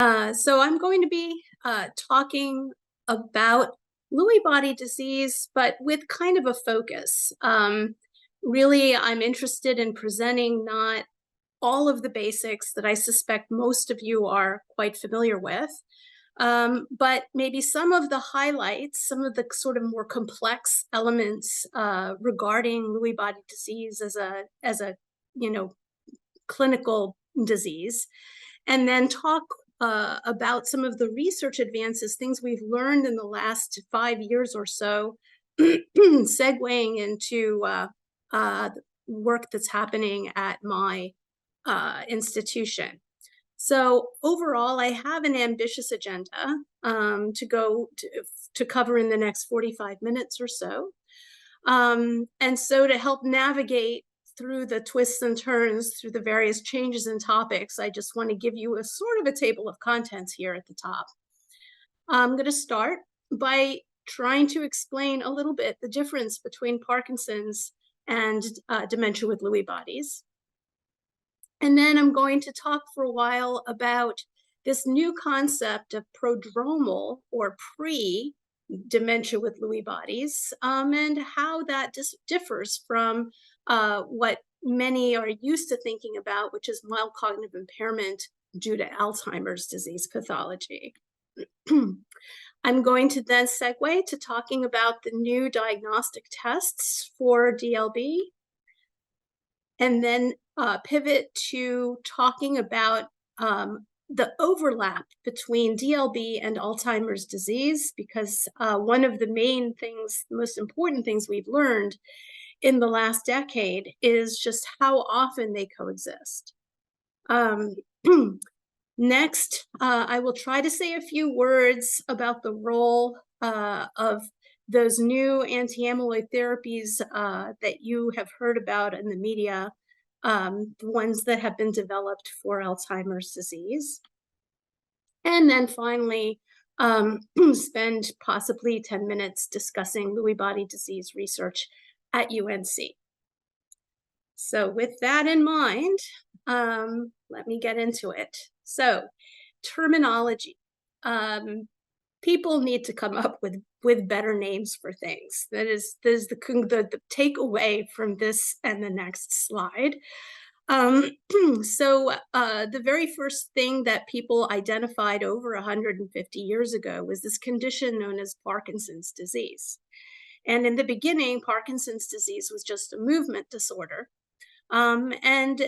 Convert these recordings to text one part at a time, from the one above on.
So I'm going to be talking about Lewy body disease, but with kind of a focus. Really, I'm interested in presenting not all of the basics that I suspect most of you are quite familiar with, but maybe some of the highlights, some of the sort of more complex elements regarding Lewy body disease as a you know clinical disease, and then talk about some of the research advances, things we've learned in the last 5 years or so, segueing into work that's happening at my institution. So overall, I have an ambitious agenda to cover in the next 45 minutes or so. And so to help navigate through the twists and turns, through the various changes in topics, I just want to give you a sort of a table of contents here at the top. I'm going to start by trying to explain a little bit the difference between Parkinson's and dementia with Lewy bodies. And then I'm going to talk for a while about this new concept of prodromal or pre-dementia with Lewy bodies, and how that differs from what many are used to thinking about, which is mild cognitive impairment due to Alzheimer's disease pathology. I'm going to then segue to talking about the new diagnostic tests for DLB, and then pivot to talking about the overlap between DLB and Alzheimer's disease, because one of the main things, the most important things we've learned in the last decade is just how often they coexist. Next, I will try to say a few words about the role of those new anti-amyloid therapies that you have heard about in the media, the ones that have been developed for Alzheimer's disease. And then finally, spend possibly 10 minutes discussing Lewy body disease research at UNC. So with that in mind, let me get into it. So terminology. People need to come up with better names for things. That is the takeaway from this and the next slide. So the very first thing that people identified over 150 years ago was this condition known as Parkinson's disease. And in the beginning, Parkinson's disease was just a movement disorder. After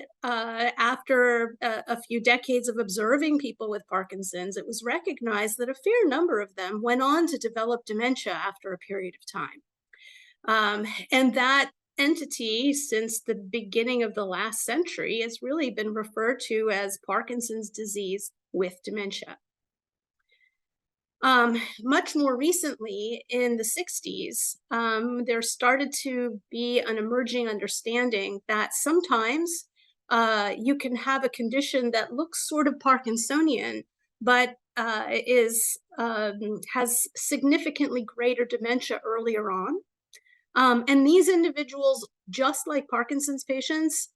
a few decades of observing people with Parkinson's, it was recognized that a fair number of them went on to develop dementia after a period of time. And that entity, since the beginning of the last century, has really been referred to as Parkinson's disease with dementia. Much more recently, in the 60s, there started to be an emerging understanding that sometimes you can have a condition that looks sort of Parkinsonian, but has significantly greater dementia earlier on. And these individuals, just like Parkinson's patients,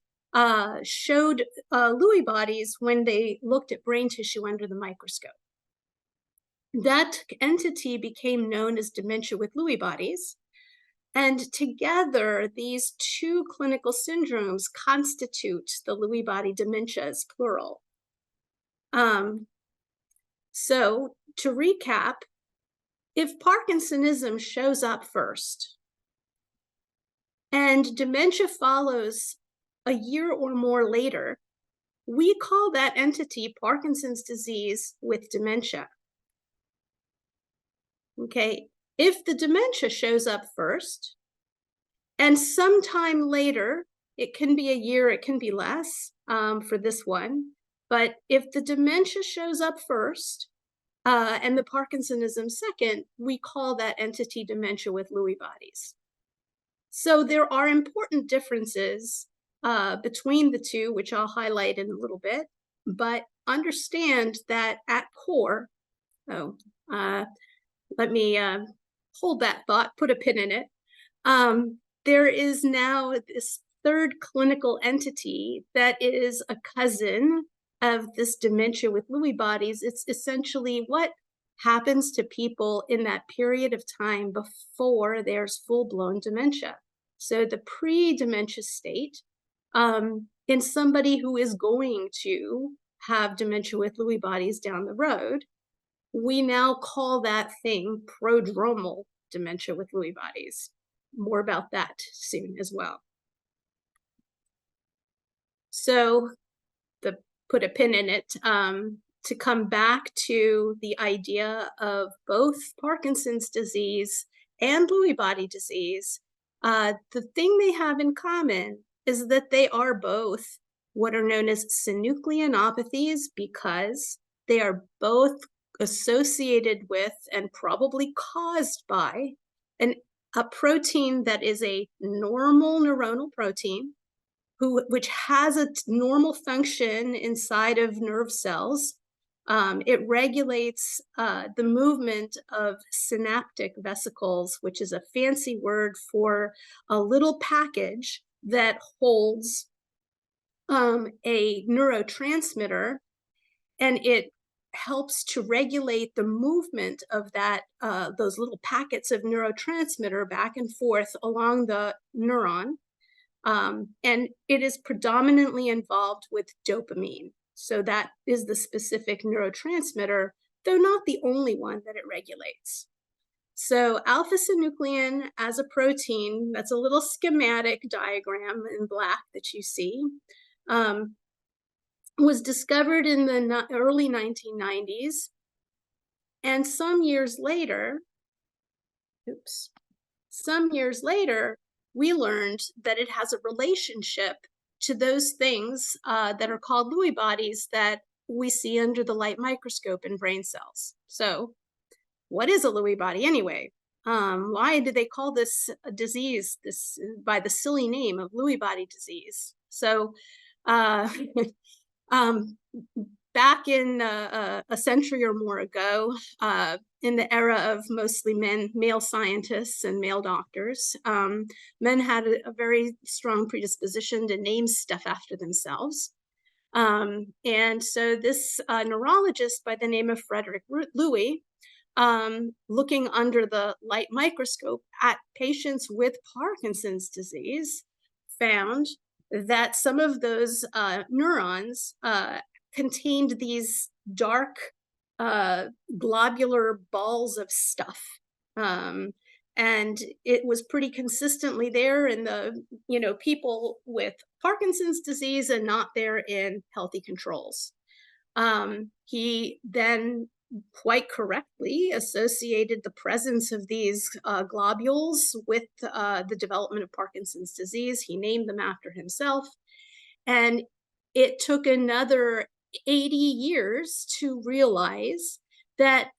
showed Lewy bodies when they looked at brain tissue under the microscope. That entity became known as dementia with Lewy bodies. And together, these two clinical syndromes constitute the Lewy body dementias, plural. So to recap, if Parkinsonism shows up first and dementia follows a year or more later, we call that entity Parkinson's disease with dementia. Okay, if the dementia shows up first, and sometime later, it can be a year, it can be less for this one, but if the dementia shows up first and the Parkinsonism second, we call that entity dementia with Lewy bodies. So there are important differences between the two, which I'll highlight in a little bit, but understand that at core, let me hold that thought, put a pin in it. There is now this third clinical entity that is a cousin of this dementia with Lewy bodies, it's essentially what happens to people in that period of time before there's full-blown dementia. So the pre-dementia state, in somebody who is going to have dementia with Lewy bodies down the road, we now call that thing prodromal dementia with Lewy bodies. More about that soon as well. So put a pin in it, to come back to the idea of both Parkinson's disease and Lewy body disease, the thing they have in common is that they are both what are known as synucleinopathies, because they are both associated with and probably caused by a protein that is a normal neuronal protein, which has a normal function inside of nerve cells. It regulates the movement of synaptic vesicles, which is a fancy word for a little package that holds a neurotransmitter, and it helps to regulate the movement of those little packets of neurotransmitter back and forth along the neuron. And it is predominantly involved with dopamine. So that is the specific neurotransmitter, though not the only one that it regulates. So alpha-synuclein as a protein, that's a little schematic diagram in black that you see, was discovered in the early 1990s. And some years later, we learned that it has a relationship to those things that are called Lewy bodies that we see under the light microscope in brain cells. So what is a Lewy body anyway? Why do they call this a disease by the silly name of Lewy body disease? So back in a century or more ago, in the era of mostly male scientists and male doctors, men had a very strong predisposition to name stuff after themselves. And so this neurologist by the name of Frederick Lewy, looking under the light microscope at patients with Parkinson's disease, found that some of those neurons contained these dark globular balls of stuff. And it was pretty consistently there in the people with Parkinson's disease and not there in healthy controls. He then quite correctly associated the presence of these globules with the development of Parkinson's disease. He named them after himself. And it took another 80 years to realize that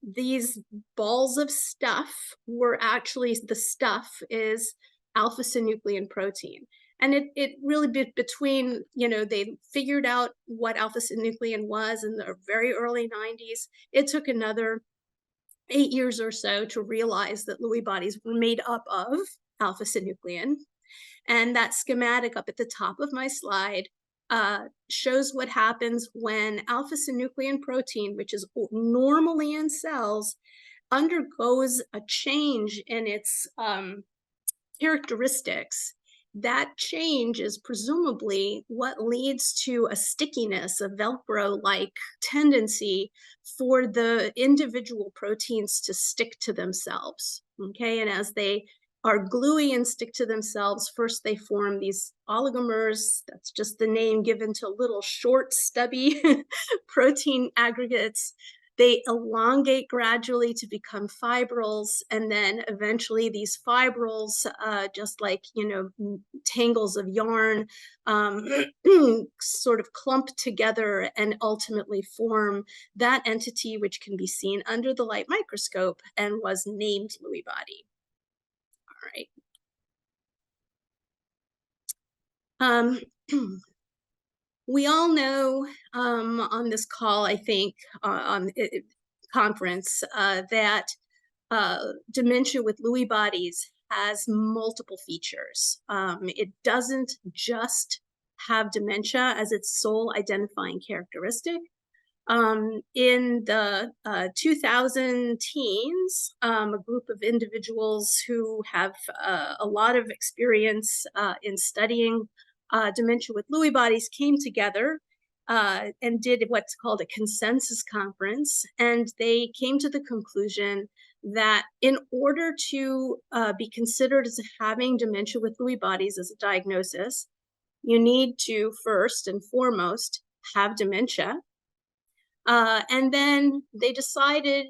these balls of stuff were actually, the stuff is alpha-synuclein protein. And it really between, they figured out what alpha-synuclein was in the very early 90s. It took another 8 years or so to realize that Lewy bodies were made up of alpha-synuclein. And that schematic up at the top of my slide shows what happens when alpha-synuclein protein, which is normally in cells, undergoes a change in its characteristics. That change is presumably what leads to a stickiness, a Velcro-like tendency for the individual proteins to stick to themselves, okay? And as they are gluey and stick to themselves, first they form these oligomers. That's just the name given to little short, stubby protein aggregates. They elongate gradually to become fibrils, and then eventually these fibrils, just like tangles of yarn, sort of clump together and ultimately form that entity which can be seen under the light microscope and was named Lewy body. All right. We all know on this call, I think, on conference, that dementia with Lewy bodies has multiple features. It doesn't just have dementia as its sole identifying characteristic. In the 2000 teens, a group of individuals who have a lot of experience in studying dementia with Lewy bodies came together and did what's called a consensus conference. And they came to the conclusion that in order to be considered as having dementia with Lewy bodies as a diagnosis, you need to first and foremost have dementia. And then they decided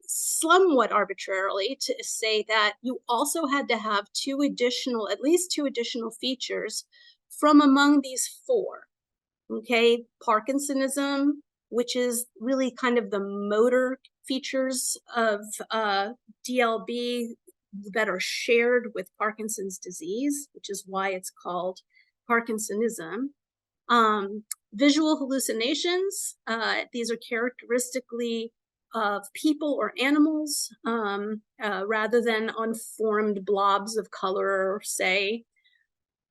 somewhat arbitrarily to say that you also had to have at least two additional features from among these four. Okay, Parkinsonism, which is really kind of the motor features of DLB that are shared with Parkinson's disease, which is why it's called Parkinsonism. Visual hallucinations, these are characteristically of people or animals rather than unformed blobs of color, say.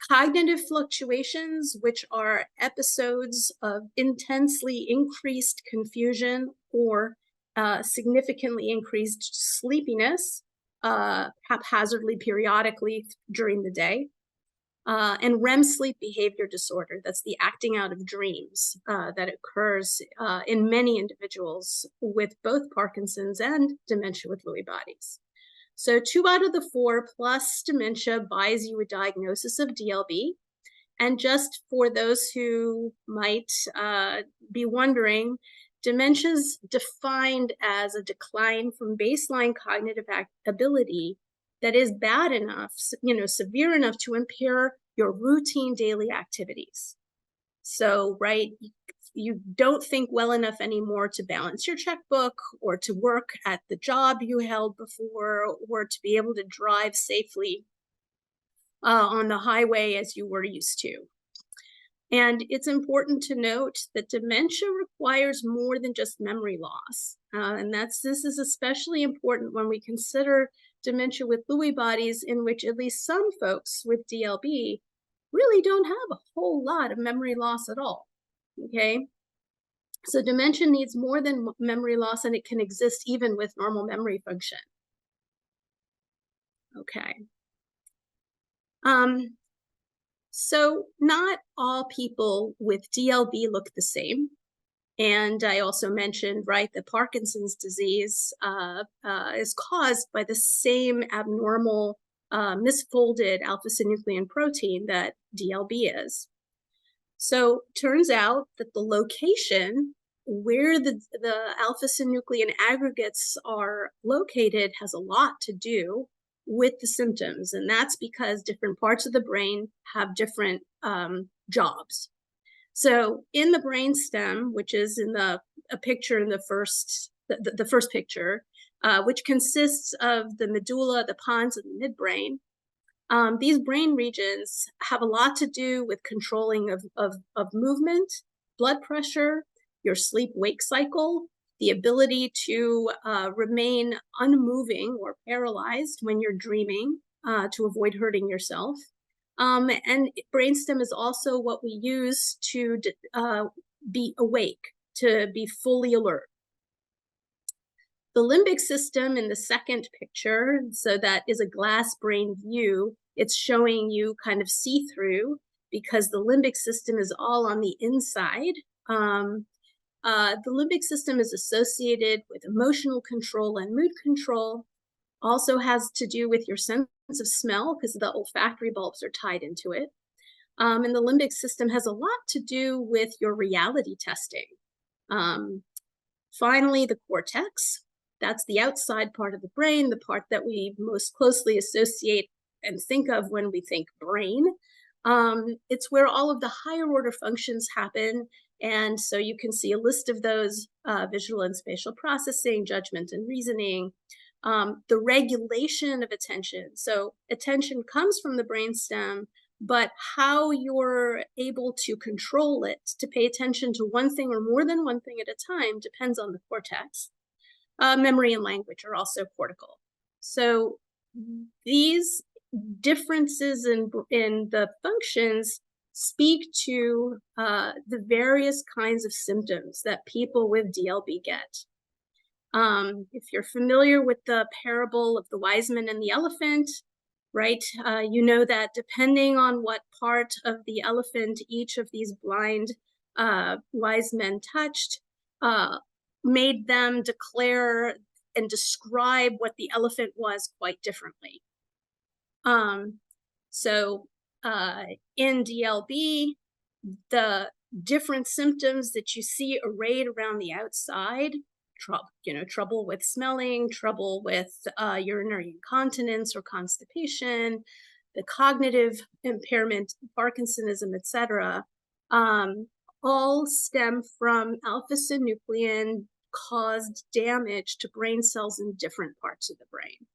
Cognitive fluctuations, which are episodes of intensely increased confusion or significantly increased sleepiness, haphazardly, periodically during the day. And REM sleep behavior disorder, that's the acting out of dreams that occurs in many individuals with both Parkinson's and dementia with Lewy bodies. So 2 out of the 4 plus dementia buys you a diagnosis of DLB. And just for those who might be wondering, dementia is defined as a decline from baseline cognitive ability that is bad enough, severe enough to impair your routine daily activities. So, right, you don't think well enough anymore to balance your checkbook or to work at the job you held before or to be able to drive safely on the highway as you were used to. And it's important to note that dementia requires more than just memory loss. And this is especially important when we consider dementia with Lewy bodies, in which at least some folks with DLB really don't have a whole lot of memory loss at all, okay? So dementia needs more than memory loss, and it can exist even with normal memory function. Okay. So not all people with DLB look the same. And I also mentioned, right, that Parkinson's disease is caused by the same abnormal misfolded alpha-synuclein protein that DLB is. So turns out that the location where the alpha-synuclein aggregates are located has a lot to do with the symptoms. And that's because different parts of the brain have different jobs. So in the brainstem, which is in a picture in the first picture, which consists of the medulla, the pons, and the midbrain, these brain regions have a lot to do with controlling of movement, blood pressure, your sleep-wake cycle, the ability to remain unmoving or paralyzed when you're dreaming to avoid hurting yourself. And brainstem is also what we use to be awake, to be fully alert. The limbic system in the second picture, so that is a glass brain view, it's showing you kind of see-through because the limbic system is all on the inside. The limbic system is associated with emotional control and mood control, also has to do with your sense of smell because the olfactory bulbs are tied into it. And the limbic system has a lot to do with your reality testing. Finally, the cortex, that's the outside part of the brain, the part that we most closely associate and think of when we think brain. It's where all of the higher order functions happen. And so you can see a list of those: visual and spatial processing, judgment and reasoning, the regulation of attention. So attention comes from the brainstem, but how you're able to control it, to pay attention to one thing or more than one thing at a time, depends on the cortex. Memory and language are also cortical. So these differences in the functions speak to the various kinds of symptoms that people with DLB get. If you're familiar with the parable of the wise men and the elephant, right, you know that depending on what part of the elephant each of these blind wise men touched, made them declare and describe what the elephant was quite differently. So in DLB, the different symptoms that you see arrayed around the outside, trouble with smelling, trouble with urinary incontinence or constipation, the cognitive impairment, Parkinsonism, etc., all stem from alpha-synuclein caused damage to brain cells in different parts of the brain.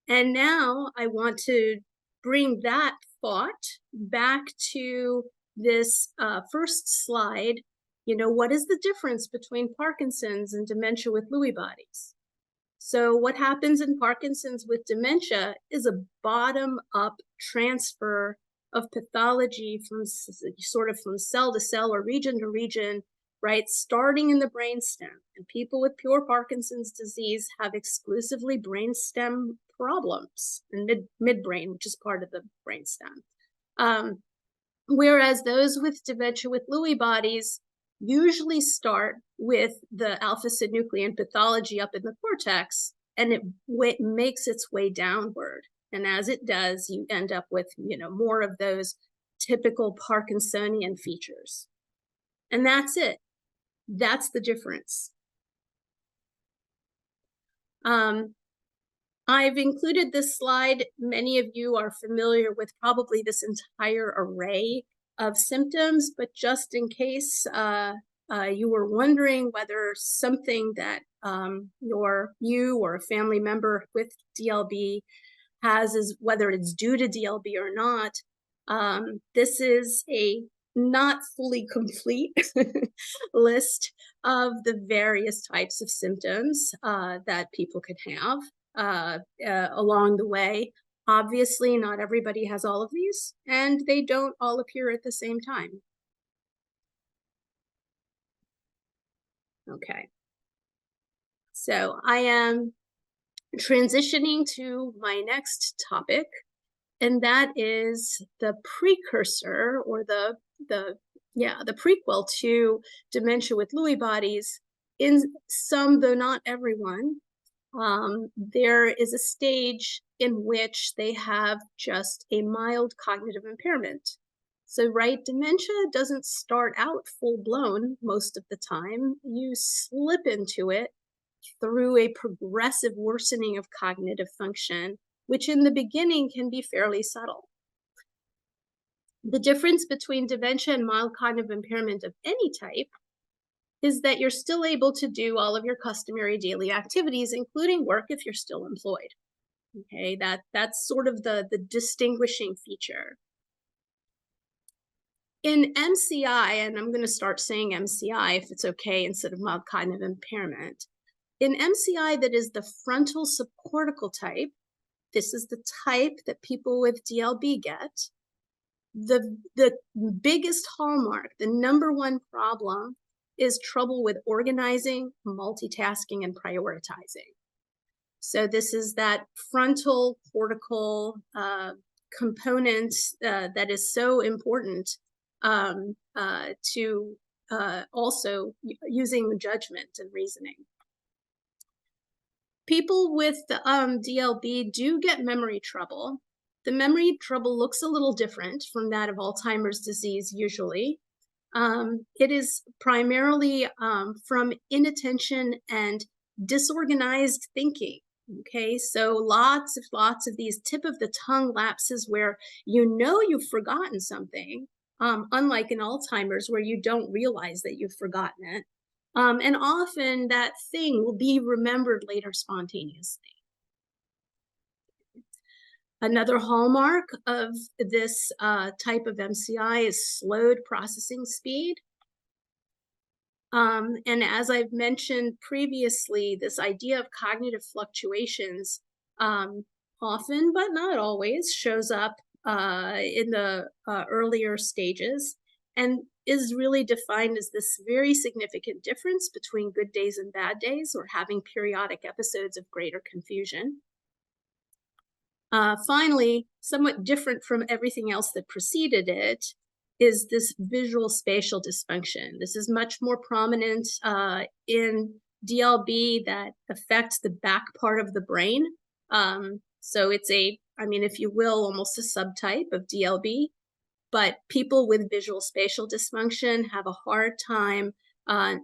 And now I want to bring that thought back to this first slide. You know, what is the difference between Parkinson's and dementia with Lewy bodies? So what happens in Parkinson's with dementia is a bottom-up transfer of pathology from sort of from cell to cell or region to region, right? Starting in the brainstem. And people with pure Parkinson's disease have exclusively brainstem problems and midbrain, which is part of the brainstem. Whereas those with dementia with Lewy bodies usually start with the alpha-synuclein pathology up in the cortex, and it makes its way downward. And as it does, you end up with, you know, more of those typical Parkinsonian features. And that's it. That's the difference. I've included this slide. Many of you are familiar with probably this entire array of symptoms, but just in case you were wondering whether something that you or a family member with DLB has is whether it's due to DLB or not, this is a not fully complete list of the various types of symptoms that people could have along the way. Obviously, not everybody has all of these, and they don't all appear at the same time. Okay. So I am transitioning to my next topic, and that is the precursor, or the prequel to dementia with Lewy bodies. In some, though not everyone, there is a stage in which they have just a mild cognitive impairment. So, right, dementia doesn't start out full-blown most of the time. You slip into it through a progressive worsening of cognitive function, which in the beginning can be fairly subtle. The difference between dementia and mild cognitive impairment of any type is that you're still able to do all of your customary daily activities, including work if you're still employed. Okay, that's sort of the distinguishing feature. In MCI, and I'm going to start saying MCI if it's okay instead of mild cognitive impairment. In MCI, that is the frontal subcortical type. This is the type that people with DLB get. The biggest hallmark, the number one problem, is trouble with organizing, multitasking, and prioritizing. So this is that frontal cortical component that is so important to also using judgment and reasoning. People with DLB do get memory trouble. The memory trouble looks a little different from that of Alzheimer's disease usually. It is primarily from inattention and disorganized thinking. Okay, so lots of these tip of the tongue lapses where you know you've forgotten something, unlike in Alzheimer's where you don't realize that you've forgotten it. And often that thing will be remembered later spontaneously. Another hallmark of this type of MCI is slowed processing speed. And as I've mentioned previously, this idea of cognitive fluctuations often, but not always, shows up in the earlier stages, and is really defined as this very significant difference between good days and bad days, or having periodic episodes of greater confusion. Finally, somewhat different from everything else that preceded it, is this visual spatial dysfunction. This is much more prominent in DLB that affects the back part of the brain. So it's if you will, almost a subtype of DLB. But people with visual spatial dysfunction have a hard time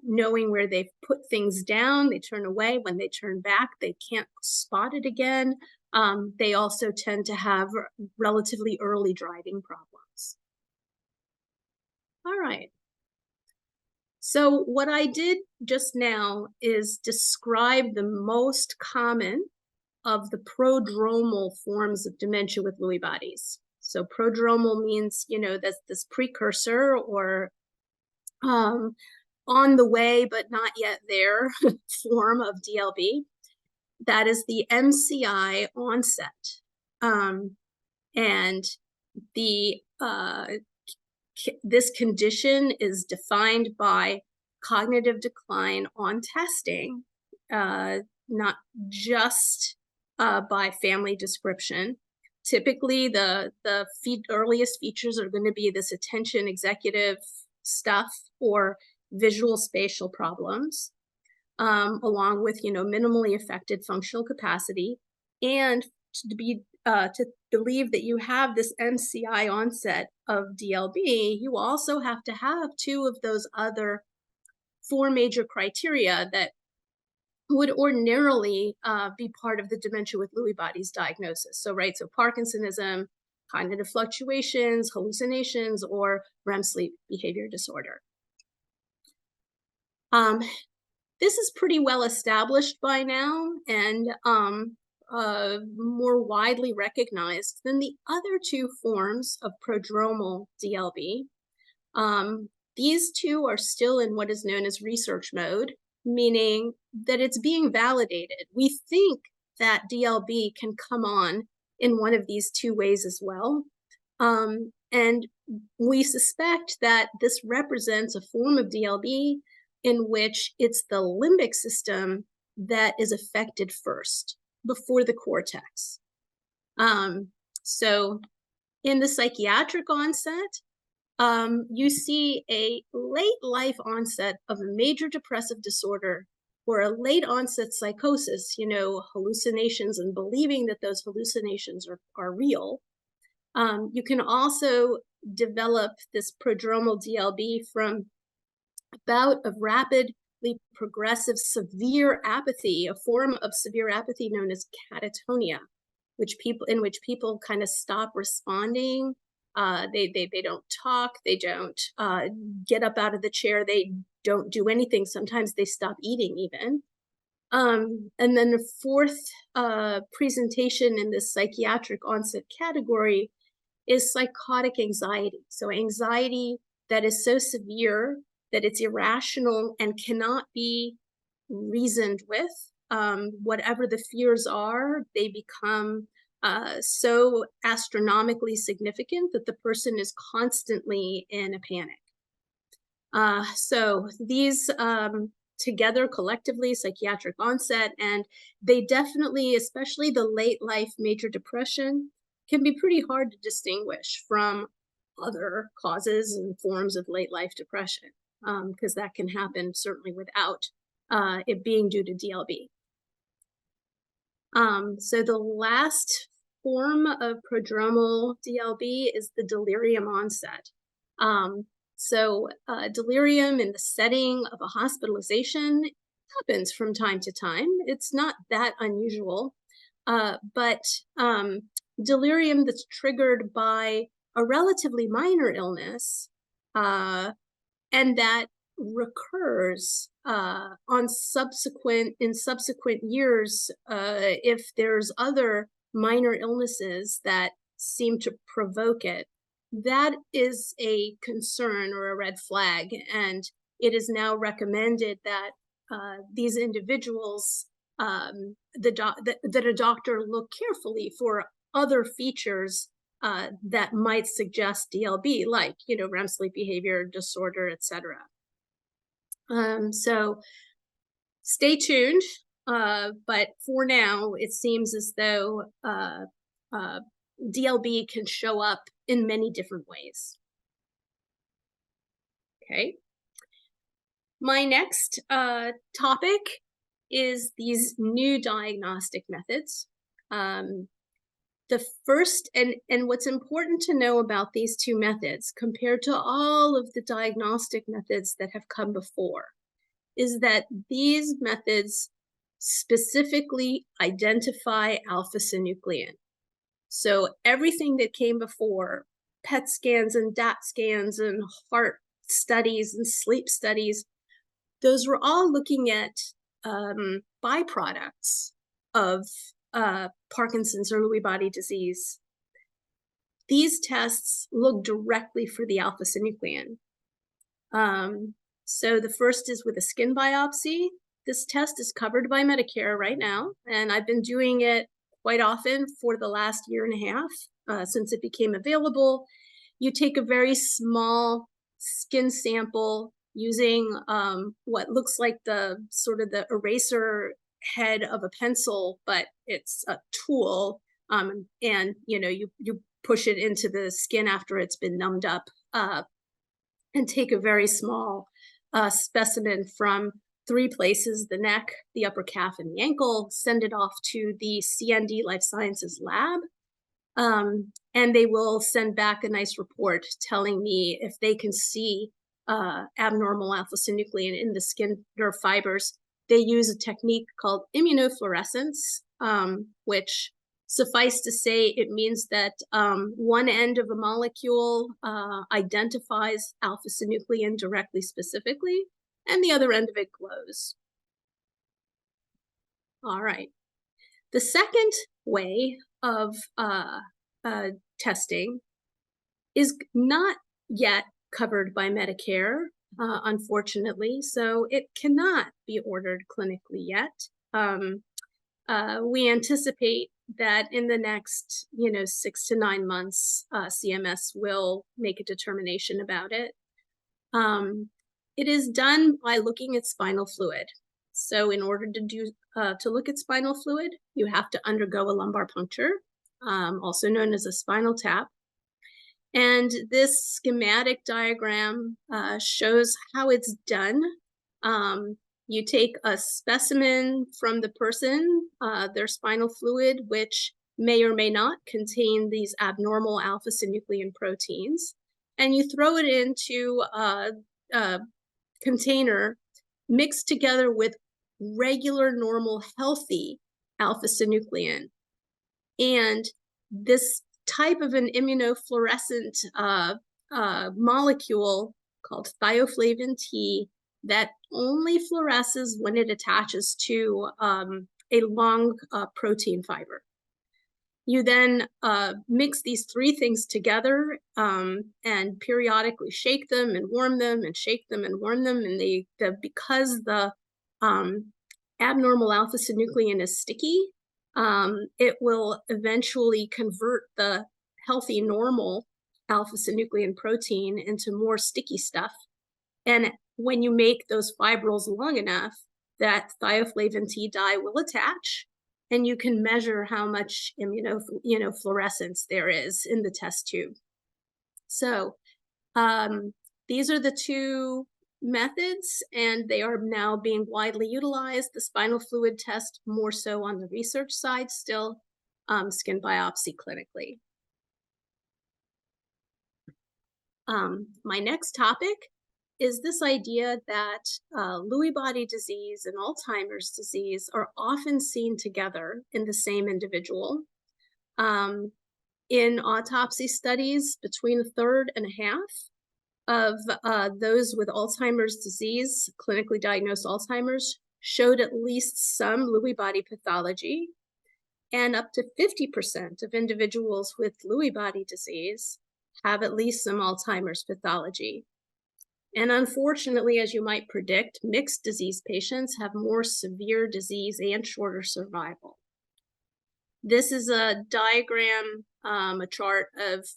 knowing where they've put things down. They turn away. When they turn back, they can't spot it again. They also tend to have relatively early driving problems. All right. So what I did just now is describe the most common of the prodromal forms of dementia with Lewy bodies. So prodromal means, that's this precursor, or on the way but not yet there form of DLB. That is the MCI onset. And this condition is defined by cognitive decline on testing, not just by family description. Typically, the earliest features are going to be this attention executive stuff or visual spatial problems, along with minimally affected functional capacity. And to believe that you have this MCI onset of DLB, you also have to have two of those other four major criteria that would ordinarily be part of the dementia with Lewy bodies diagnosis. So Parkinsonism, cognitive fluctuations, hallucinations, or REM sleep behavior disorder. This is pretty well established by now, and more widely recognized than the other two forms of prodromal DLB. These two are still in what is known as research mode, meaning that it's being validated. We think that DLB can come on in one of these two ways as well. And we suspect that this represents a form of DLB in which it's the limbic system that is affected first, before the cortex. So in the psychiatric onset, you see a late life onset of a major depressive disorder, or a late onset psychosis, hallucinations and believing that those hallucinations are real. You can also develop this prodromal DLB from a bout of rapidly progressive severe apathy, a form of severe apathy known as catatonia, in which people kind of stop responding. They don't talk, they don't get up out of the chair, they don't do anything. Sometimes they stop eating even. And then the fourth presentation in this psychiatric onset category is psychotic anxiety. So anxiety that is so severe that it's irrational and cannot be reasoned with. Whatever the fears are, they become so astronomically significant that the person is constantly in a panic. So these together collectively, psychiatric onset, and they definitely, especially the late life major depression, can be pretty hard to distinguish from other causes and forms of late life depression, because that can happen certainly without it being due to DLB. So the last form of prodromal DLB is the delirium onset. Delirium in the setting of a hospitalization happens from time to time. It's not that unusual, but delirium that's triggered by a relatively minor illness, and that recurs in subsequent years if there's other minor illnesses that seem to provoke it. That is a concern or a red flag, and it is now recommended that these individuals, that a doctor look carefully for other features that might suggest DLB, like, REM sleep behavior disorder, etc. So stay tuned. But for now, it seems as though DLB can show up in many different ways. Okay. My next topic is these new diagnostic methods. The first, and what's important to know about these two methods compared to all of the diagnostic methods that have come before, is that these methods specifically identify alpha-synuclein. So everything that came before, PET scans and DAT scans and heart studies and sleep studies, those were all looking at byproducts of Parkinson's or Lewy body disease. These tests look directly for the alpha-synuclein. So the first is with a skin biopsy. This test is covered by Medicare right now, and I've been doing it quite often for the last year and a half since it became available. You take a very small skin sample using what looks like the eraser head of a pencil, but it's a tool, and you push it into the skin after it's been numbed up, and take a very small specimen from 3 places: the neck, the upper calf, and the ankle, send it off to the CND Life Sciences lab, and they will send back a nice report telling me if they can see abnormal alpha-synuclein in the skin nerve fibers. They use a technique called Imunofluorescence, which, suffice to say, it means that one end of a molecule identifies alpha-synuclein directly, specifically, and the other end of it glows. All right. The second way of testing is not yet covered by Medicare, unfortunately, so it cannot be ordered clinically yet. We anticipate that in the next 6 to 9 months, CMS will make a determination about it. It is done by looking at spinal fluid. So in order to look at spinal fluid, you have to undergo a lumbar puncture, also known as a spinal tap. And this schematic diagram shows how it's done. You take a specimen from the person, their spinal fluid, which may or may not contain these abnormal alpha-synuclein proteins, and you throw it into a container mixed together with regular, normal, healthy alpha-synuclein. And this type of an immunofluorescent molecule called thioflavin T that only fluoresces when it attaches to a long protein fiber. You then mix these 3 things together and periodically shake them and warm them and shake them and warm them. And because the abnormal alpha-synuclein is sticky, it will eventually convert the healthy, normal alpha-synuclein protein into more sticky stuff. And when you make those fibrils long enough, that thioflavin T dye will attach, and you can measure how much immunofluorescence there is in the test tube. So these are the 2 methods, and they are now being widely utilized. The spinal fluid test more so on the research side still, skin biopsy clinically. My next topic is this idea that Lewy body disease and Alzheimer's disease are often seen together in the same individual. In autopsy studies, between 1/3 and 1/2 of those with Alzheimer's disease, clinically diagnosed Alzheimer's, showed at least some Lewy body pathology, and up to 50% of individuals with Lewy body disease have at least some Alzheimer's pathology. And unfortunately, as you might predict, mixed disease patients have more severe disease and shorter survival. This is a diagram a chart of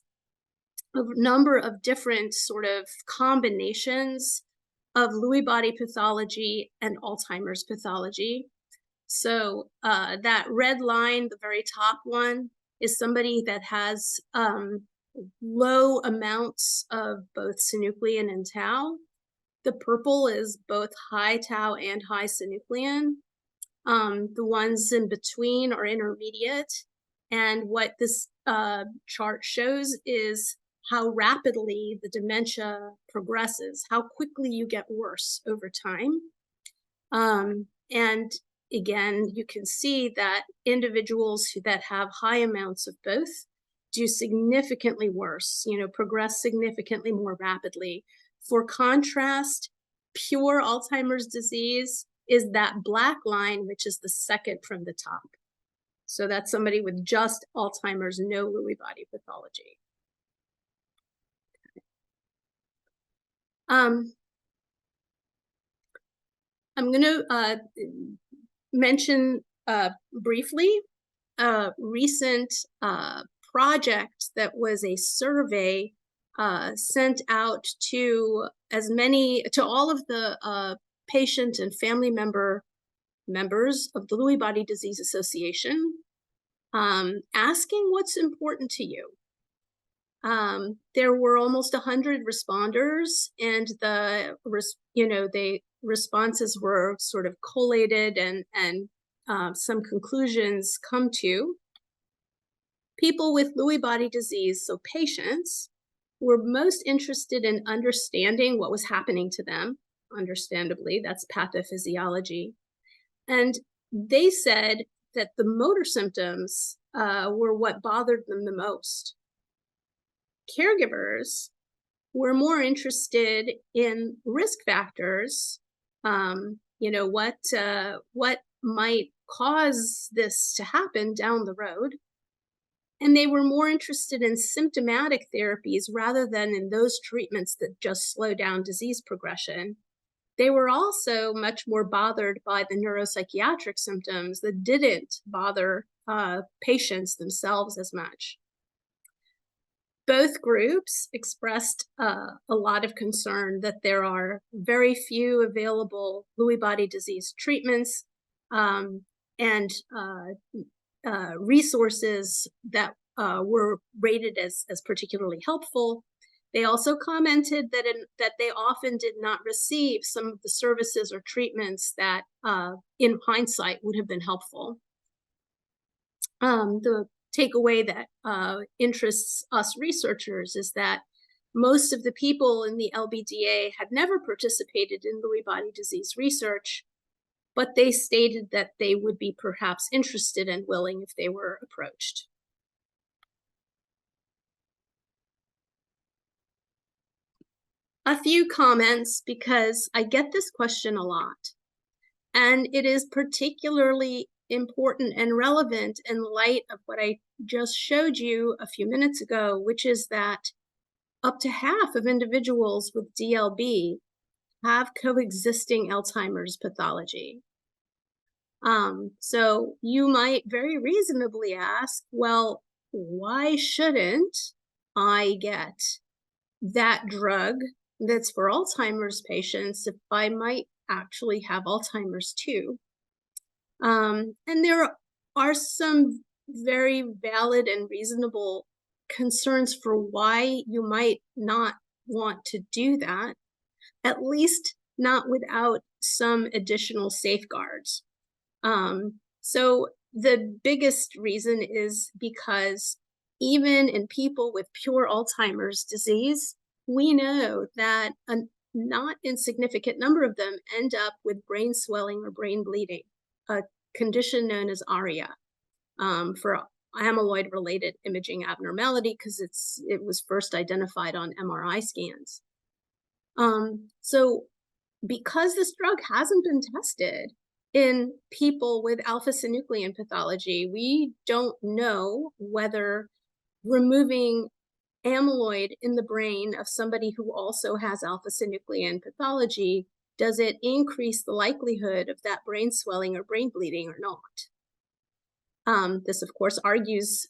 a number of different sort of combinations of Lewy body pathology and Alzheimer's pathology. So that red line, the very top one, is somebody that has low amounts of both synuclein and tau. The purple is both high tau and high synuclein. The ones in between are intermediate. And what this chart shows is how rapidly the dementia progresses, how quickly you get worse over time. And again, you can see that individuals that have high amounts of both do significantly worse, progress significantly more rapidly. For contrast, pure Alzheimer's disease is that black line, which is the second from the top. So that's somebody with just Alzheimer's, no Lewy body pathology. I'm going to mention briefly a recent project that was a survey sent out to all of the patient and family members of the Lewy Body Disease Association, asking what's important to you. There were almost 100 responders, and the responses were sort of collated, and some conclusions come to. People with Lewy body disease, so patients, were most interested in understanding what was happening to them. Understandably, that's pathophysiology. And they said that the motor symptoms were what bothered them the most. Caregivers were more interested in risk factors, what might cause this to happen down the road. And they were more interested in symptomatic therapies rather than in those treatments that just slow down disease progression. They were also much more bothered by the neuropsychiatric symptoms that didn't bother patients themselves as much. Both groups expressed a lot of concern that there are very few available Lewy body disease treatments and resources that were rated as particularly helpful. They also commented that they often did not receive some of the services or treatments that, in hindsight, would have been helpful. The takeaway that interests us researchers is that most of the people in the LBDA had never participated in Lewy body disease research, but they stated that they would be perhaps interested and willing if they were approached. A few comments, because I get this question a lot, and it is particularly important and relevant in light of what I just showed you a few minutes ago, which is that up to half of individuals with DLB have coexisting Alzheimer's pathology. So you might very reasonably ask, well, why shouldn't I get that drug that's for Alzheimer's patients if I might actually have Alzheimer's too? And there are some very valid and reasonable concerns for why you might not want to do that, at least not without some additional safeguards. So the biggest reason is because even in people with pure Alzheimer's disease, we know that a not insignificant number of them end up with brain swelling or brain bleeding, a condition known as ARIA, for amyloid-related imaging abnormality, because it was first identified on MRI scans. So because this drug hasn't been tested in people with alpha-synuclein pathology, we don't know whether removing amyloid in the brain of somebody who also has alpha-synuclein pathology, does it increase the likelihood of that brain swelling or brain bleeding or not? This, of course, argues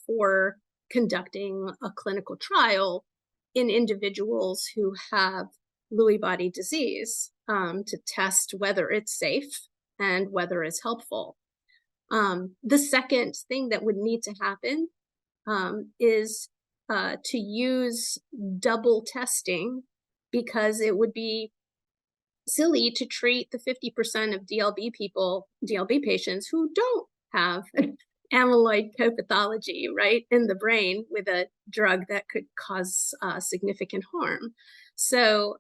for conducting a clinical trial in individuals who have Lewy body disease to test whether it's safe and whether it's helpful. The second thing that would need to happen is to use double testing, because it would be silly to treat the 50% of DLB patients who don't have amyloid copathology, right, in the brain with a drug that could cause significant harm. So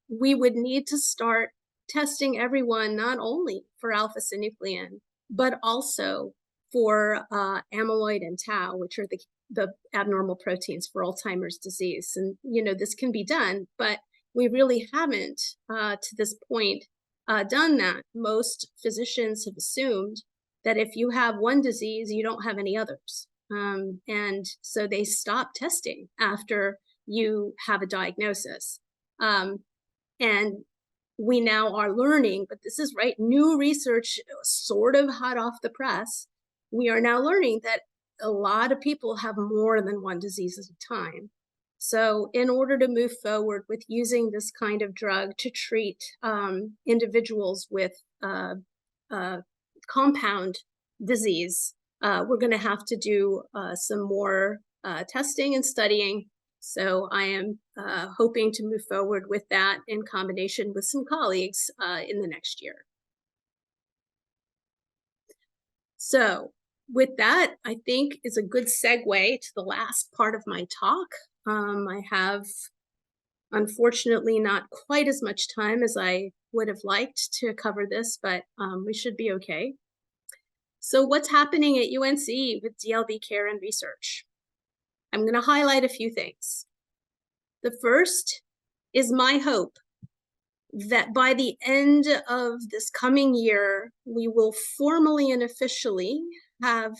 we would need to start testing everyone not only for alpha-synuclein, but also for amyloid and tau, which are the abnormal proteins for Alzheimer's disease. And, this can be done, but we really haven't, to this point, done that. Most physicians have assumed that if you have one disease, you don't have any others. And so they stop testing after you have a diagnosis. And we now are learning, but this is right, new research, sort of hot off the press. We are now learning that a lot of people have more than one disease at a time. So in order to move forward with using this kind of drug to treat individuals with compound disease, we're going to have to do some more testing and studying. So I am hoping to move forward with that in combination with some colleagues in the next year. So with that, I think is a good segue to the last part of my talk. I have, unfortunately, not quite as much time as I would have liked to cover this, but we should be okay. So what's happening at UNC with DLB care and research? I'm going to highlight a few things. The first is my hope that by the end of this coming year, we will formally and officially have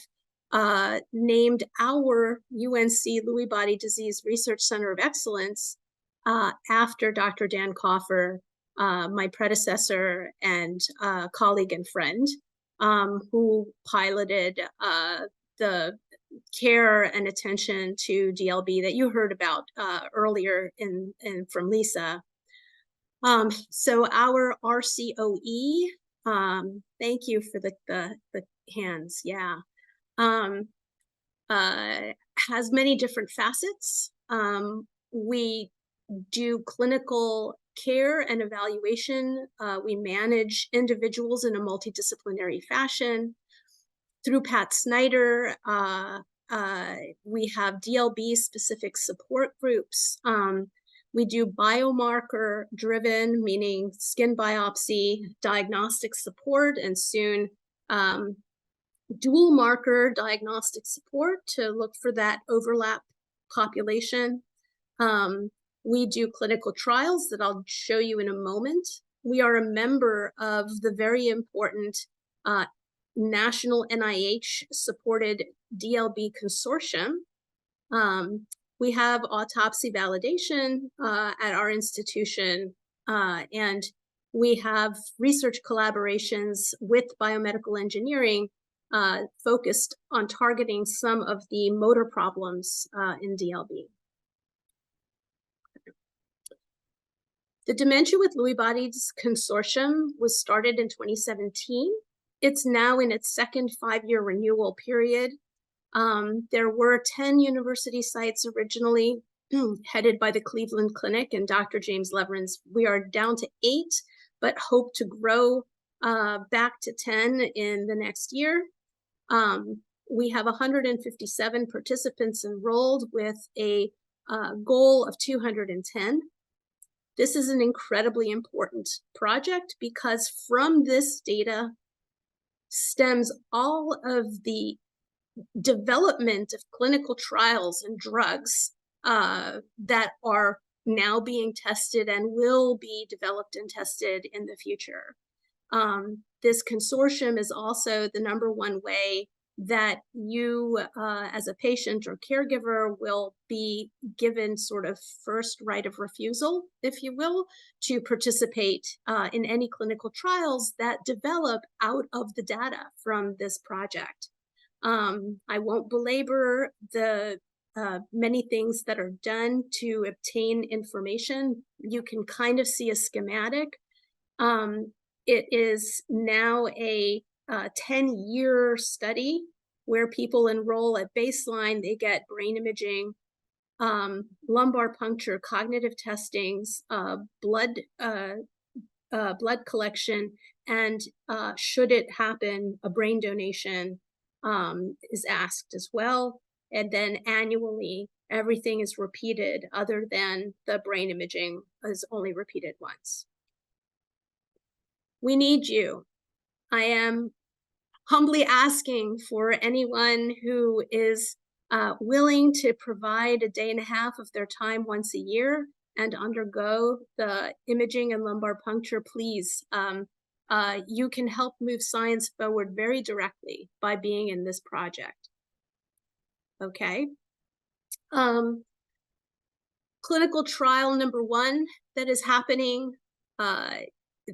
named our UNC Lewy Body Disease Research Center of Excellence after Dr. Dan Kaufer, my predecessor and colleague and friend, who piloted the care and attention to DLB that you heard about earlier from Lisa. So our RCOE, thank you for the hands, yeah, has many different facets. We do clinical care and evaluation. We manage individuals in a multidisciplinary fashion. Through Pat Snyder, we have DLB-specific support groups. We do biomarker-driven, meaning skin biopsy, diagnostic support, and soon dual marker diagnostic support to look for that overlap population. We do clinical trials that I'll show you in a moment. We are a member of the very important national NIH-supported DLB Consortium. We have autopsy validation at our institution, and we have research collaborations with biomedical engineering focused on targeting some of the motor problems in DLB. The Dementia with Lewy Bodies Consortium was started in 2017. It's now in its second 5-year renewal period. There were 10 university sites originally headed by the Cleveland Clinic and Dr. James Leverenz. We are down to 8, but hope to grow back to 10 in the next year. We have 157 participants enrolled with a goal of 210. This is an incredibly important project because from this data stems all of the development of clinical trials and drugs that are now being tested and will be developed and tested in the future. This consortium is also the #1 way that you, as a patient or caregiver, will be given sort of first right of refusal, if you will, to participate in any clinical trials that develop out of the data from this project. I won't belabor the many things that are done to obtain information. You can kind of see a schematic. It is now a 10-year study where people enroll at baseline. They get brain imaging, lumbar puncture, cognitive testings, blood collection, and should it happen, a brain donation is asked as well. And then annually, everything is repeated other than the brain imaging is only repeated once. We need you. I am humbly asking for anyone who is willing to provide a day and a half of their time once a year and undergo the imaging and lumbar puncture, please. You can help move science forward very directly by being in this project. Okay. Clinical trial number 1 that is happening.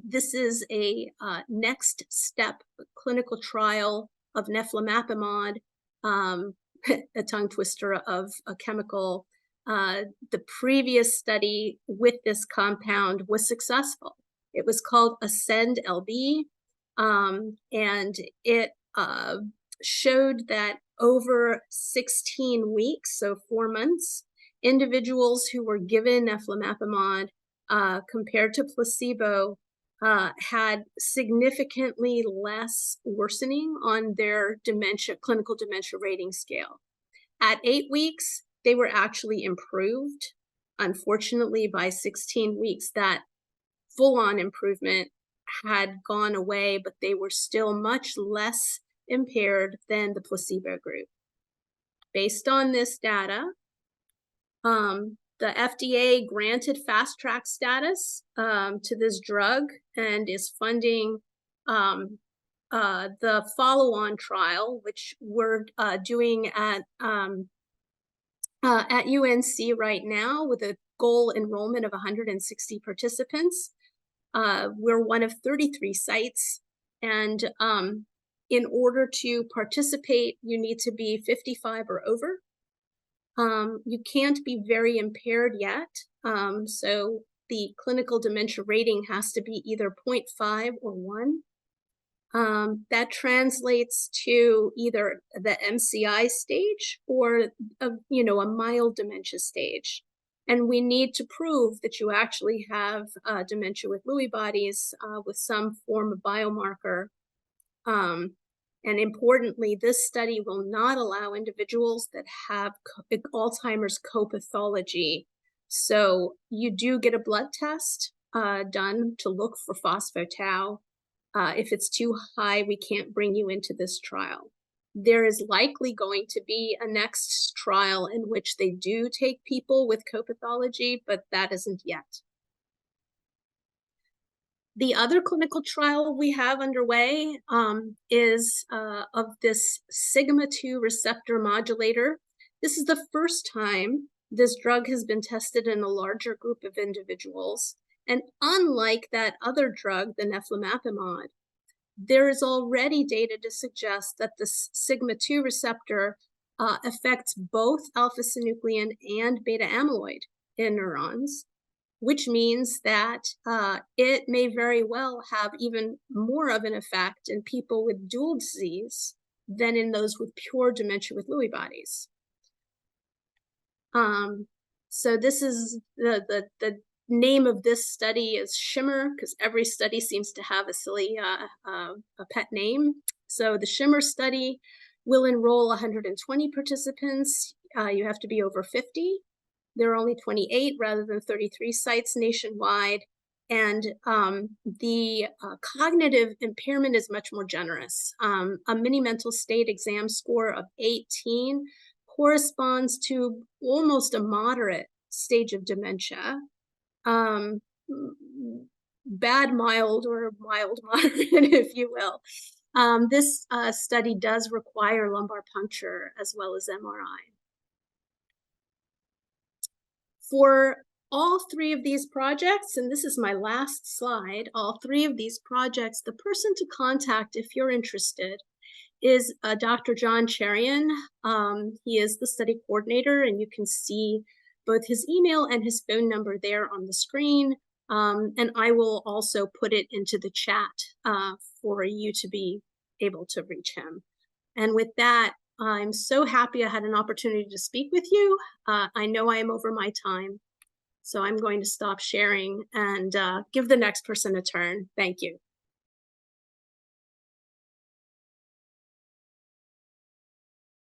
This is a next step clinical trial of neflamapimod, a tongue twister of a chemical. The previous study with this compound was successful. It was called Ascend-LB, and it showed that over 16 weeks, so 4 months, individuals who were given neflamapimod compared to placebo had significantly less worsening on their dementia, clinical dementia rating scale. At 8 weeks, they were actually improved. Unfortunately, by 16 weeks, that full-on improvement had gone away, but they were still much less impaired than the placebo group. Based on this data, the FDA granted fast track status to this drug and is funding the Followon Trial, which we're doing at UNC right now with a goal enrollment of 160 participants. We're one of 33 sites, and in order to participate, you need to be 55 or over. You can't be very impaired yet, so the clinical dementia rating has to be either 0.5 or 1. That translates to either the MCI stage or a mild dementia stage. And we need to prove that you actually have dementia with Lewy bodies with some form of biomarker. And importantly, this study will not allow individuals that have Alzheimer's co-pathology. So you do get a blood test done to look for phospho-tau. If it's too high, we can't bring you into this trial. There is likely going to be a next trial in which they do take people with co-pathology, but that isn't yet. The other clinical trial we have underway is of this sigma-2 receptor modulator. This is the first time this drug has been tested in a larger group of individuals. And unlike that other drug, the neflamapimod, there is already data to suggest that the sigma-2 receptor affects both alpha-synuclein and beta-amyloid in neurons, which means that it may very well have even more of an effect in people with dual disease than in those with pure dementia with Lewy bodies. So this is the name of this study is Shimmer, because every study seems to have a silly a pet name. So the Shimmer study will enroll 120 participants. You have to be over 50. There are only 28 rather than 33 sites nationwide. And the cognitive impairment is much more generous. A mini mental state exam score of 18 corresponds to almost a moderate stage of dementia. Bad mild or mild moderate, if you will. This study does require lumbar puncture as well as MRI. For all three of these projects, and this is my last slide, all three of these projects, the person to contact if you're interested is Dr. John Cherian. He is the study coordinator, and you can see both his email and his phone number there on the screen. And I will also put it into the chat for you to be able to reach him. And with that, I'm so happy I had an opportunity to speak with you. I know I am over my time, so I'm going to stop sharing and give the next person a turn. Thank you.